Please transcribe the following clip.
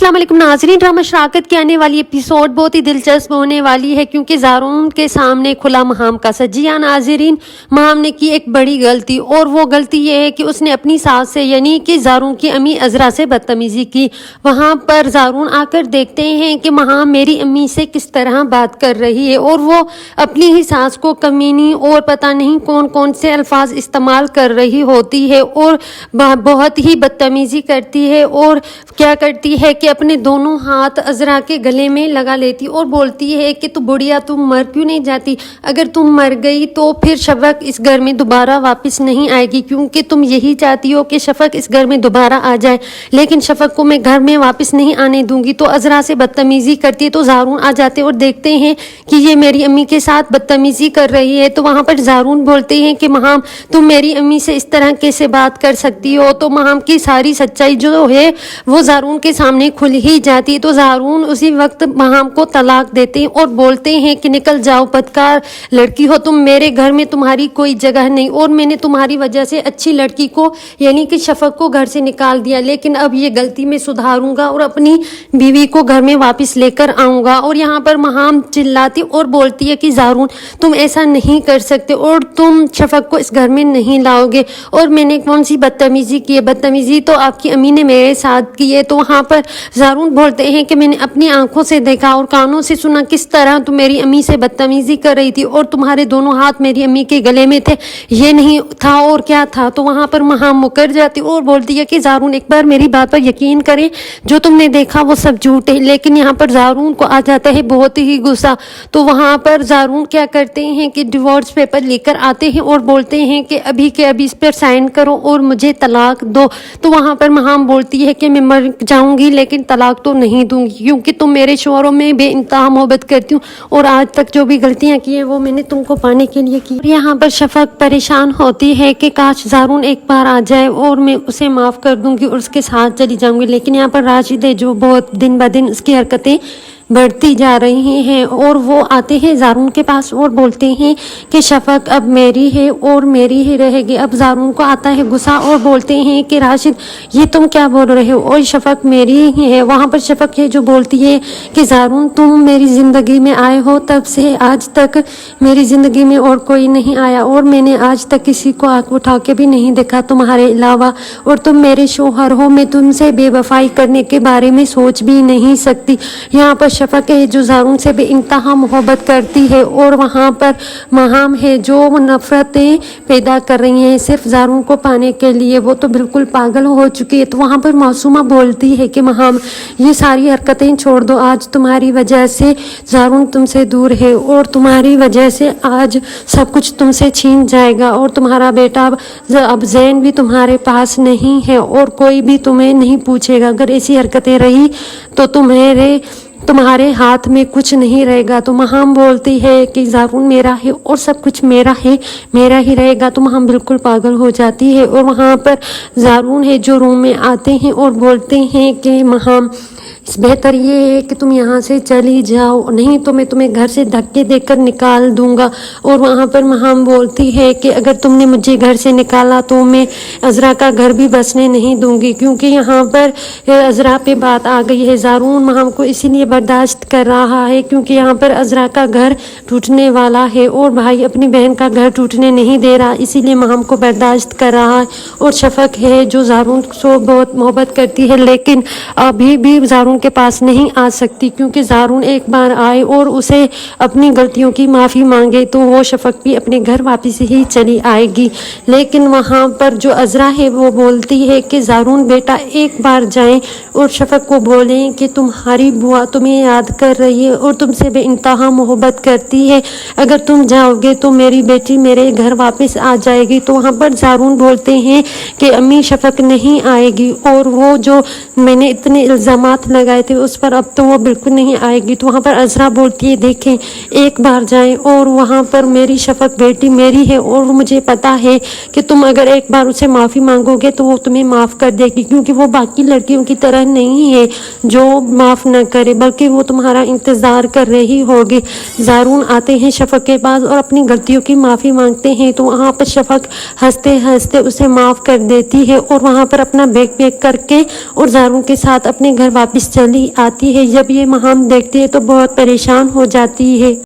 अस्सलाम वालेकुम नाज़रीन, ड्रामा शराकत की आने वाली एपिसोड बहुत ही दिलचस्प होने वाली है क्योंकि ज़ारून के सामने खुला महाम का सच। जी हाँ नाज़रीन, महाम ने की एक बड़ी गलती और वो गलती ये है कि उसने अपनी सास से यानी कि ज़ारून की अम्मी अज़रा से बदतमीज़ी की। वहाँ पर ज़ारून आकर देखते हैं कि महाम मेरी अम्मी से किस तरह बात कर रही है और वो अपनी ही सास को कमीनी और पता नहीं कौन कौन से अल्फाज इस्तेमाल कर रही होती है और बहुत ही बदतमीज़ी करती है और क्या करती है कि अपने दोनों हाथ अज़रा के गले में लगा लेती और बोलती है कि तू बुढ़िया तुम मर क्यों नहीं जाती, अगर तुम मर गई तो फिर शफक इस घर में दोबारा वापस नहीं आएगी क्योंकि तुम यही चाहती हो कि शफक इस घर में दोबारा आ जाए, लेकिन शफक को मैं घर में वापस नहीं आने दूंगी। तो अज़रा से बदतमीज़ी करती है तो ज़ारून आ जाते और देखते हैं कि ये मेरी अम्मी के साथ बदतमीज़ी कर रही है। तो वहाँ पर ज़ारून बोलते हैं कि महाम तुम मेरी अम्मी से इस तरह कैसे बात कर सकती हो। तो महाम की सारी सच्चाई जो है वो ज़ारून के सामने खुल ही जाती है। तो ज़ारून उसी वक्त महाम को तलाक देते हैं और बोलते हैं कि निकल जाओ बदकार लड़की हो तुम, मेरे घर में तुम्हारी कोई जगह नहीं और मैंने तुम्हारी वजह से अच्छी लड़की को यानी कि शफक को घर से निकाल दिया, लेकिन अब ये गलती मैं सुधारूंगा और अपनी बीवी को घर में वापस लेकर आऊँगा। और यहाँ पर महाम चिल्लाती और बोलती है कि ज़ारून तुम ऐसा नहीं कर सकते और तुम शफक को इस घर में नहीं लाओगे और मैंने कौन सी बदतमीज़ी की है, बदतमीज़ी तो आपकी अम्मी ने मेरे साथ की है। तो वहाँ पर ज़ारून बोलते हैं कि मैंने अपनी आंखों से देखा और कानों से सुना किस तरह तुम मेरी अम्मी से बदतमीज़ी कर रही थी और तुम्हारे दोनों हाथ मेरी अम्मी के गले में थे, ये नहीं था और क्या था। तो वहाँ पर महाम मुकर जाती और बोलती है कि ज़ारून एक बार मेरी बात पर यकीन करें, जो तुमने देखा वो सब झूठ है। लेकिन यहाँ पर ज़ारून को आ जाता है बहुत ही गुस्सा। तो वहाँ पर ज़ारून क्या करते हैं कि डिवोर्स पेपर लेकर आते हैं और बोलते हैं कि अभी के अभी इस पर साइन करो और मुझे तलाक दो। तो वहाँ पर महाम बोलती है कि मैं मर जाऊंगी लेकिन तलाक तो नहीं दूंगी क्योंकि तुम मेरे शोहरों में बेइंतहा मोहब्बत करती हूँ और आज तक जो भी गलतियां की हैं वो मैंने तुमको पाने के लिए की। यहाँ पर शफक परेशान होती है कि काश ज़ारून एक बार आ जाए और मैं उसे माफ़ कर दूंगी और उसके साथ चली जाऊंगी, लेकिन यहाँ पर राशिद है जो बहुत दिन ब दिन उसकी हरकतें बढ़ती जा रही हैं और वो आते हैं ज़ारून के पास और बोलते हैं कि शफक अब मेरी है और मेरी ही रहेगी। अब ज़ारून को आता है गुस्सा और बोलते हैं कि राशिद ये तुम क्या बोल रहे हो और शफक मेरी ही है। वहाँ पर शफक है जो बोलती है कि ज़ारून तुम मेरी ज़िंदगी में आए हो तब से आज तक मेरी ज़िंदगी में और कोई नहीं आया और मैंने आज तक किसी को आँख उठा के भी नहीं देखा तुम्हारे अलावा, और तुम मेरे शोहर हो, मैं तुमसे बेवफाई करने के बारे में सोच भी नहीं सकती। यहाँ पर शफक है जो ज़ारून से बेइंतहा मोहब्बत करती है और वहाँ पर महाम है जो नफ़रतें पैदा कर रही हैं सिर्फ ज़ारून को पाने के लिए, वो तो बिल्कुल पागल हो चुकी है। तो वहाँ पर मासूमा बोलती है कि महाम ये सारी हरकतें छोड़ दो, आज तुम्हारी वजह से ज़ारून तुमसे दूर है और तुम्हारी वजह से आज सब कुछ तुमसे छीन जाएगा और तुम्हारा बेटा अब ज़ैन भी तुम्हारे पास नहीं है और कोई भी तुम्हें नहीं पूछेगा। अगर ऐसी हरकतें रही तो तुम्हारे हाथ में कुछ नहीं रहेगा। तो महाम बोलती है कि ज़ारून मेरा है और सब कुछ मेरा है, मेरा ही रहेगा। तो महाम बिल्कुल पागल हो जाती है और वहाँ पर ज़ारून है जो रूम में आते हैं और बोलते हैं कि महाम बेहतर ये है कि तुम यहाँ से चली जाओ, नहीं तो मैं तुम्हें घर से धक्के देकर निकाल दूंगा। और वहाँ पर महाम बोलती है कि अगर तुमने मुझे घर से निकाला तो मैं अज़रा का घर भी बसने नहीं दूंगी, क्योंकि यहाँ पर अज़रा पे बात आ गई है। ज़ारून महाम को इसीलिए बर्दाश्त कर रहा है क्योंकि यहाँ पर अज़रा का घर टूटने वाला है और भाई अपनी बहन का घर टूटने नहीं दे रहा, इसीलिए महाम को बर्दाश्त कर रहा है। और शफक है जो ज़ारून से बहुत मोहब्बत करती है लेकिन अभी भी ज़ारून के पास नहीं आ सकती क्योंकि ज़ारून एक बार आए और उसे अपनी गलतियों की माफ़ी मांगे तो वो शफक भी अपने घर वापस ही चली आएगी। लेकिन वहाँ पर जो अज़रा है वो बोलती है कि ज़ारून बेटा एक बार जाएं और शफक को बोलें कि तुम्हारी बुआ तुम्हें याद कर रही है और तुमसे बेइंतहा मोहब्बत करती है, अगर तुम जाओगे तो मेरी बेटी मेरे घर वापस आ जाएगी। तो वहाँ पर ज़ारून बोलते हैं कि अम्मी शफक नहीं आएगी और वो जो मैंने इतने इल्ज़ामात लगाए थे उस पर अब तो वो बिल्कुल नहीं आएगी। तो वहाँ पर अज़रा बोलती है देखें एक बार जाएं और वहाँ पर मेरी शफक बेटी मेरी है और मुझे पता है कि तुम अगर एक बार उसे माफ़ी मांगोगे तो वो तुम्हें माफ़ कर देगी, क्योंकि वो बाकी लड़कियों की तरह नहीं है जो माफ़ न करे, बल्कि वो तुम्हारा इंतज़ार कर रही होगी। ज़ारून आते हैं शफक के पास और अपनी गलतियों की माफ़ी मांगते हैं तो वहाँ पर शफक हंसते हंसते उसे माफ़ कर देती है और वहाँ पर अपना बैग पैक करके और ज़ारून के साथ अपने घर वापस چلی آتی ہے. جب یہ مہام دیکھتی ہے تو بہت پریشان ہو جاتی ہے.